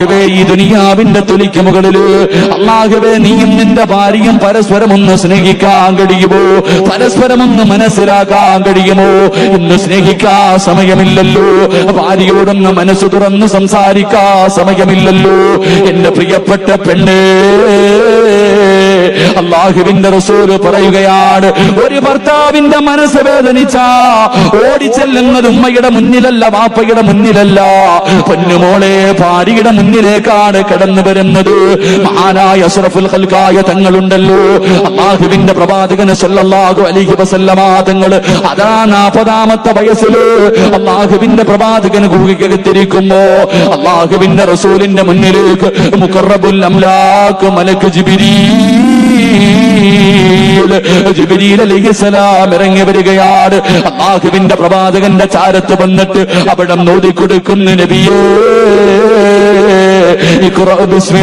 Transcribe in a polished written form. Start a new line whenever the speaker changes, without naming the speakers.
ഈ ദുനിയാവിന്റെ തൊലിക്ക് മുകളില് അല്ലാഹുവേ നീയും നിന്റെ ഭാര്യയും പരസ്പരം ഒന്ന് സ്നേഹിക്കാൻ കഴിയുമോ? പരസ്പരം ഒന്ന് മനസ്സിലാക്കാൻ കഴിയുമോ? ഇന്ന് സ്നേഹിക്കാൻ സമയമില്ലല്ലോ, ഭാര്യയോടൊന്ന് മനസ്സ് തുറന്ന് സംസാരിക്കാൻ സമയമില്ലല്ലോ. എന്റെ പ്രിയപ്പെട്ട പെണ്ണേ, അല്ലാഹുവിന്റെ റസൂല് പറയുകയാണ്, ഒരു ഭർത്താവിന്റെ മനസ്സ് വേദനിച്ച ഓടിച്ചെല്ലുന്നത് ഉമ്മയുടെ മുന്നിലല്ല, വാപ്പയുടെ മുന്നിലല്ല, പൊന്നുമോളെ ഭാര്യയുടെ മുന്നിലേക്കാണ് കടന്നു വരുന്നത്. മഹാനായ അഷ്റഫുൽ ഖൽഖായ തങ്ങളുണ്ടല്ലോ, അല്ലാഹുവിന്റെ പ്രവാചകൻ സല്ലല്ലാഹു അലൈഹി വസല്ലമ തങ്ങൾ അതാ 40ാമത്തെ വയസ്സിൽ അല്ലാഹുവിന്റെ പ്രവാചകൻ ഗുഹയ്ക്കകത്തിരിക്കുമ്പോ അല്ലാഹുവിന്റെ റസൂലിന്റെ മുന്നിലേക്ക് മുഖറബുൽ അംലാഖ് മലക്ക് ജിബ്രീൽ അലൈഹിസ്സലാം ഇറങ്ങി വരികയാണ്. അല്ലാഹുവിന്റെ പ്രവാചകന്റെ ചാരത്ത് വന്നിട്ട് അവിടെ ഓതി കൊടുക്കുന്ന നബിയേ ഇഖ്റഅ ബിസ്മി